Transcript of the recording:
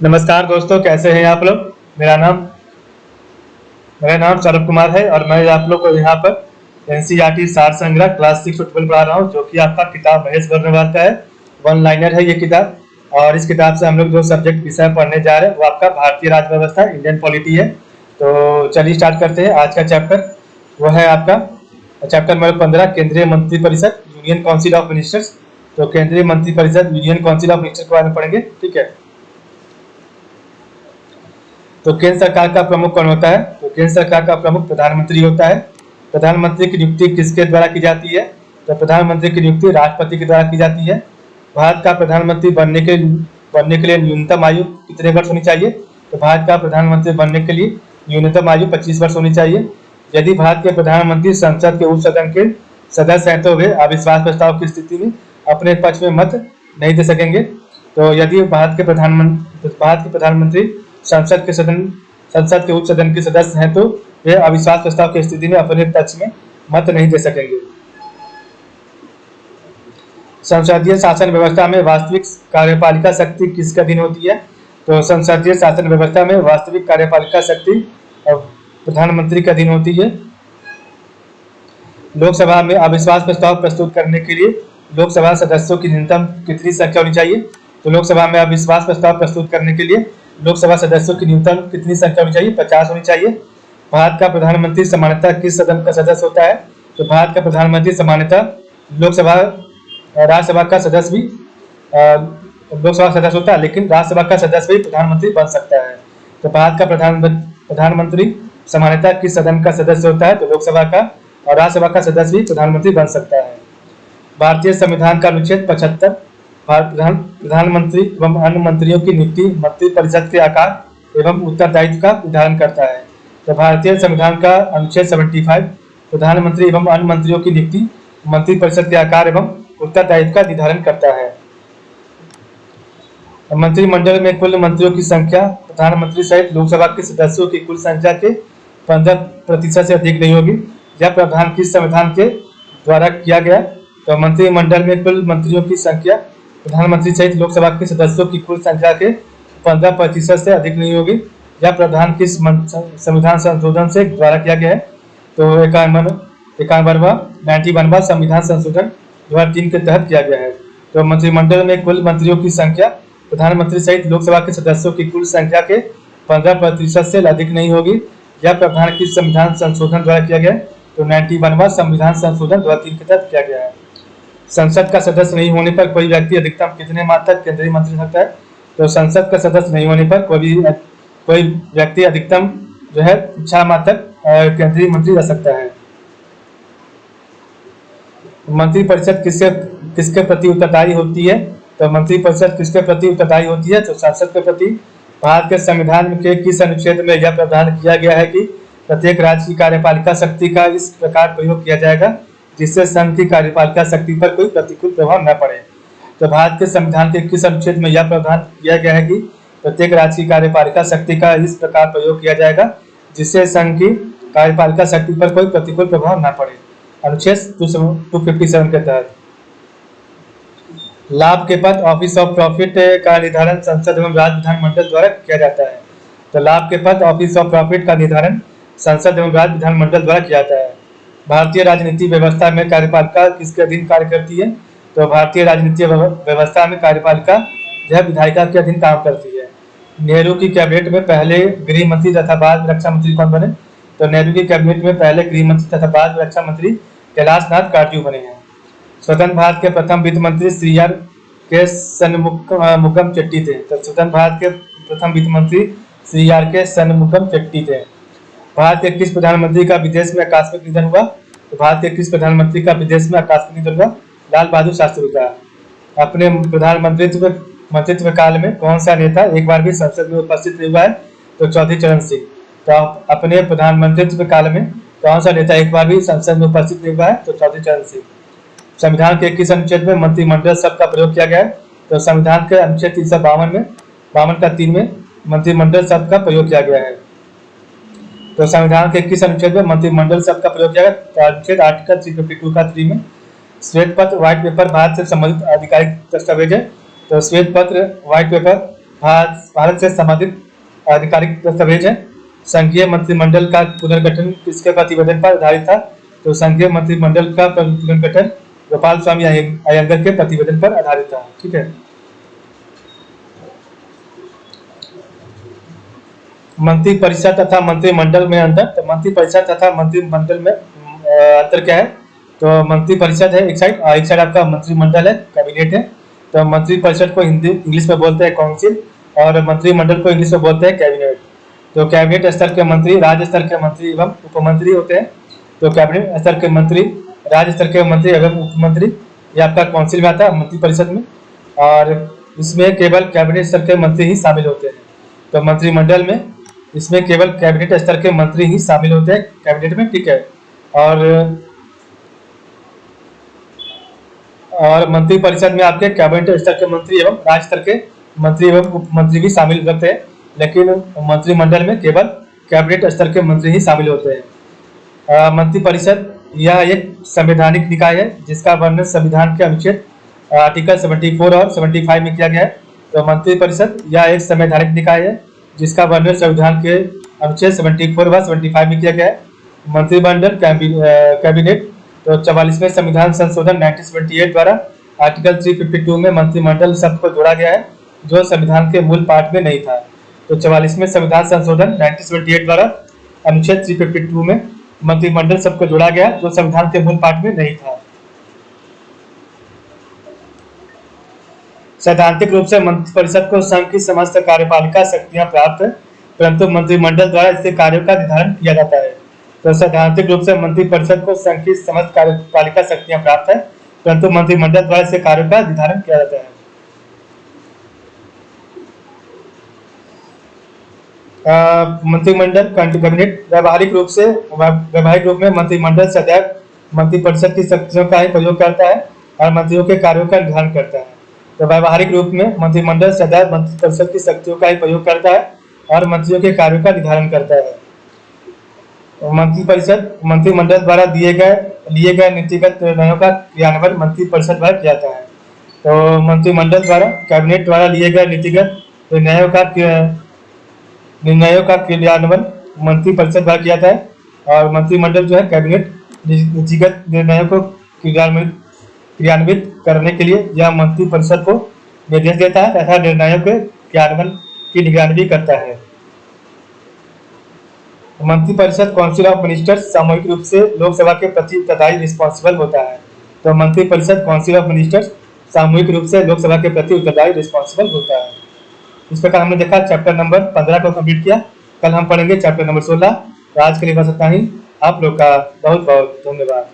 नमस्कार दोस्तों, कैसे हैं आप लोग। मेरा नाम मेरा नाम सौरभ कुमार है और मैं आप लोग को यहाँ पर एनसीईआरटी सार संग्रह क्लास 6 फुटबॉल पढ़ा रहा हूँ, जो कि आपका किताब महेश बर्नवाल का है। वन लाइनर है ये किताब। और इस किताब से हम लोग जो सब्जेक्ट विषय पढ़ने जा रहे हैं वो आपका भारतीय राज्य व्यवस्था, इंडियन पॉलिटी है। तो चलिए स्टार्ट करते हैं। आज का चैप्टर वो है आपका चैप्टर नंबर 15, केंद्रीय मंत्रिपरिषद, यूनियन काउंसिल ऑफ मिनिस्टर्स। तो केंद्रीय मंत्रिपरिषद, यूनियन काउंसिल ऑफ मिनिस्टर्स के बारे में पढ़ेंगे, ठीक है। तो केंद्र सरकार का प्रमुख कौन होता है? तो केंद्र सरकार का प्रमुख प्रधानमंत्री होता है। प्रधानमंत्री की नियुक्ति किसके द्वारा की जाती है? तो प्रधानमंत्री की नियुक्ति राष्ट्रपति के द्वारा की जाती है। भारत का प्रधानमंत्री बनने के लिए न्यूनतम आयु कितने वर्ष होनी चाहिए? तो भारत का प्रधानमंत्री बनने के लिए न्यूनतम आयु 25 वर्ष होनी चाहिए। यदि भारत के प्रधानमंत्री संसद के उच्च सदन के सदस्य हैं तो वे अविश्वास प्रस्ताव की स्थिति में अपने पक्ष में मत नहीं दे सकेंगे। तो यदि भारत के प्रधानमंत्री संसद के उच्च सदन के सदस्य हैं तो वे अविश्वास प्रस्ताव की स्थिति में अपने पक्ष में मत नहीं दे सकेंगे। संसदीय शासन व्यवस्था में वास्तविक कार्यपालिका शक्ति किसके अधीन होती है? तो संसदीय शासन व्यवस्था में वास्तविक कार्यपालिका शक्ति प्रधानमंत्री के अधीन होती है। लोकसभा में अविश्वास प्रस्ताव प्रस्तुत करने के लिए लोकसभा सदस्यों की न्यूनतम कितनी संख्या होनी चाहिए? तो लोकसभा में अविश्वास प्रस्ताव प्रस्तुत करने के लिए लोकसभा सदस्यों की न्यूनतम कितनी संख्या होनी चाहिए? 50 होनी चाहिए। भारत का प्रधानमंत्री सामान्यतः किस सदन का सदस्य होता है? तो भारत का प्रधानमंत्री सामान्यतः लोकसभा राज्यसभा का सदस्य भी लोकसभा सदस्य होता है, लेकिन राज्यसभा का सदस्य भी प्रधानमंत्री बन सकता है। तो भारत का प्रधानमंत्री सामान्यतः किस सदन का सदस्य होता है? तो लोकसभा का, और राज्यसभा का सदस्य भी प्रधानमंत्री बन सकता है। भारतीय संविधान का अनुच्छेद 75 प्रधानमंत्री एवं अन्य मंत्रियों की नियुक्ति मंत्रिपरिषद के आकार एवं उत्तरदायित्व का निर्धारण करता है। तो भारतीय संविधान का अनुच्छेद 75 प्रधानमंत्री एवं अन्य मंत्रियों की नियुक्ति मंत्रिपरिषद के आकार एवं उत्तरदायित्व का निर्धारण करता है। मंत्रिमंडल में कुल मंत्रियों की संख्या प्रधानमंत्री सहित लोकसभा के सदस्यों की कुल संख्या के 15% से अधिक नहीं होगी। यह प्रावधान किस संविधान के द्वारा किया गया? तो मंत्रिमंडल में कुल मंत्रियों की संख्या प्रधानमंत्री सहित लोकसभा के सदस्यों की कुल संख्या के 15% से अधिक नहीं होगी। यह प्रावधान किस संविधान संशोधन से द्वारा किया गया है? तो 91वां संविधान संशोधन 2003 के तहत किया गया है। तो मंत्रिमंडल में कुल मंत्रियों की संख्या प्रधानमंत्री सहित लोकसभा के सदस्यों की कुल संख्या के 15% से अधिक नहीं होगी। यह प्रावधान किस संविधान संशोधन द्वारा किया गया है? तो 91वां संविधान संशोधन 2003 के तहत किया गया है। संसद का सदस्य नहीं होने पर कोई व्यक्ति अधिकतम कितने माह तक केंद्रीय मंत्री सकता है? तो संसद का सदस्य नहीं होने पर कोई व्यक्ति अधिकतम जो है 6 माह तक केंद्रीय मंत्री रह सकता है। मंत्रिपरिषद किसके प्रति उत्तरदायी होती है? तो मंत्रिपरिषद किसके प्रति उत्तरदायी होती है? तो संसद के प्रति। भारत के संविधान के किस अनुच्छेद में यह प्रावधान किया गया है कि प्रत्येक राज्य की कार्यपालिका शक्ति का इस प्रकार प्रयोग किया जाएगा जिससे संघ की कार्यपालिका शक्ति पर कोई प्रतिकूल प्रभाव न पड़े? तो भारत के संविधान के किस अनुच्छेद में यह प्रावधान किया गया है कि प्रत्येक राज्य की कार्यपालिका शक्ति का इस प्रकार प्रयोग किया जाएगा जिससे संघ की कार्यपालिका शक्ति पर कोई प्रतिकूल प्रभाव न पड़े? अनुच्छेद 257 के तहत। लाभ के पद, ऑफिस ऑफ प्रॉफिट का निर्धारण संसद एवं राज्य विधानमंडल द्वारा किया जाता है। तो लाभ के पद, ऑफिस ऑफ प्रॉफिट का निर्धारण संसद एवं राज्य विधानमंडल द्वारा किया जाता है। भारतीय राजनीतिक व्यवस्था में कार्यपालिका किसके अधीन कार्य करती है? तो भारतीय राजनीतिक व्यवस्था में कार्यपालिका यह विधायिका के अधीन काम करती है। नेहरू की कैबिनेट में पहले गृह मंत्री तथा बाद रक्षा मंत्री कौन बने? तो नेहरू की कैबिनेट में पहले गृह मंत्री तथा बाद रक्षा मंत्री कैलाश नाथ काटजू बने हैं। स्वतंत्र भारत के प्रथम वित्त मंत्री श्री आर के सनमुगम चेट्टी थे। तो स्वतंत्र भारत के प्रथम वित्त मंत्री श्री आर के सनमुगम चेट्टी थे। भारत के किस प्रधानमंत्री का विदेश में आकस्मिक निधन हुआ? तो भारत के किस प्रधानमंत्री का विदेश में आकस्मिक निधन हुआ? लाल बहादुर शास्त्री का। अपने मंत्रित्व काल में कौन सा नेता एक बार भी संसद में उपस्थित नहीं हुआ है? तो चौधरी चरण सिंह। तो अपने प्रधानमंत्रित्व काल में कौन सा नेता एक बार भी संसद में उपस्थित नहीं हुआ है? तो चौधरी चरण सिंह। संविधान के किस अनुच्छेद में मंत्रिमंडल शब्द का प्रयोग किया गया है? तो संविधान के अनुच्छेद 352 में मंत्रिमंडल शब्द का प्रयोग किया गया है। तो संविधान के किस अनुच्छेद में मंत्रिमंडल शब्द का प्रयोग किया गया? तो अनुच्छेद आर्टिकल 352 का 3 में। श्वेत पत्र व्हाइट पेपर भारत से संबंधित आधिकारिक दस्तावेज है। तो श्वेत पत्र व्हाइट पेपर भारत से संबंधित आधिकारिक दस्तावेज है। संघीय मंत्रिमंडल का पुनर्गठन किसके प्रतिवेदन पर आधारित था? तो संघीय मंत्रिमंडल का पुनर्गठन गोपाल स्वामी अयंगर के प्रतिवेदन पर आधारित था। ठीक है। मंत्रिपरिषद तथा मंत्रिमंडल में अंतर। तो मंत्रिपरिषद तथा मंत्रिमंडल में अंतर क्या है? तो मंत्रिपरिषद है एक साइड आपका मंत्रिमंडल है, कैबिनेट है। तो मंत्रिपरिषद को हिंदी इंग्लिश में बोलते हैं काउंसिल, और मंत्रिमंडल को इंग्लिश में बोलते हैं कैबिनेट। तो कैबिनेट स्तर के मंत्री राज्य स्तर के मंत्री एवं उपमंत्री होते हैं। तो कैबिनेट स्तर के मंत्री, राज्य स्तर के मंत्री एवं उपमंत्री, ये आपका काउंसिल में आता है, मंत्रिपरिषद में। और इसमें केवल कैबिनेट स्तर के मंत्री ही शामिल होते हैं। तो मंत्रिमंडल में इसमें केवल कैबिनेट स्तर के मंत्री ही शामिल होते हैं कैबिनेट में। ठीक है। और मंत्रिपरिषद में आपके कैबिनेट स्तर के मंत्री एवं राज्य स्तर के मंत्री एवं उपमंत्री भी शामिल रहते हैं, लेकिन मंत्रिमंडल में केवल कैबिनेट स्तर के मंत्री ही शामिल होते हैं। मंत्रिपरिषद यह एक संवैधानिक निकाय है जिसका वर्णन संविधान के अनुच्छेद आर्टिकल 74 और 75 में किया गया है। तो मंत्रिपरिषद यह एक संवैधानिक निकाय है जिसका वर्णन संविधान के अनुच्छेद 74 व 75 में किया गया है। मंत्रिमंडल कैबिनेट। तो 44वें संविधान संशोधन 1978 द्वारा आर्टिकल 352 में मंत्रिमंडल शब्द को जोड़ा गया है, जो संविधान के मूल पाठ में नहीं था। तो 44वें संविधान संशोधन 1978 द्वारा अनुच्छेद 352 में मंत्रिमंडल शब्द को जोड़ा गया, जो संविधान के मूल पाठ में नहीं था। सैद्धांतिक रूप से मंत्रिपरिषद को संघ की समस्त कार्यपालिका शक्तियां प्राप्त है, परंतु मंत्रिमंडल द्वारा इसके कार्यों का निर्धारण किया जाता है। तो सैद्धांतिक रूप से मंत्रिपरिषद को संघ की समस्त कार्यपालिका शक्तियां प्राप्त है, परंतु मंत्रिमंडल द्वारा इसके कार्यों का निर्धारण किया जाता है। मंत्रिमंडल कैबिनेट। व्यावहारिक रूप में मंत्रिमंडल सदैव मंत्रिपरिषद की शक्तियों का ही प्रयोग करता है और मंत्रियों के कार्यों का निर्धारण करता है। तो व्यावहारिक रूप में मंत्रिमंडल सदैव मंत्रिपरिषद की शक्तियों का ही प्रयोग करता है और मंत्रियों के कार्यों का निर्धारण करता है। मंत्रिमंडल द्वारा लिए गए नीतिगत निर्णयों का क्रियान्वयन मंत्रिपरिषद द्वारा किया जाता है। तो मंत्रिमंडल द्वारा कैबिनेट द्वारा लिए गए नीतिगत निर्णयों का क्रियान्वयन मंत्रिपरिषद द्वारा किया जाता है, और मंत्रिमंडल जो है कैबिनेट नीतिगत निर्णयों को क्रियान्वित करने के लिए यह मंत्रिपरिषद को निर्देश देता है तथा निर्णयों के क्रियान्वयन की निगरानी करता है। मंत्रिपरिषद काउंसिल ऑफ मिनिस्टर्स सामूहिक रूप से लोकसभा के प्रति उत्तरदायी रिस्पॉन्सिबल होता है। तो मंत्रिपरिषद काउंसिल ऑफ मिनिस्टर्स सामूहिक रूप से लोकसभा के प्रति उत्तरदायी रिस्पॉन्सिबल होता है। इस प्रकार हमने देखा चैप्टर नंबर 15 को कंप्लीट किया। कल हम पढ़ेंगे चैप्टर नंबर 16। आज के लिए बस इतना ही। आप लोग का बहुत बहुत धन्यवाद।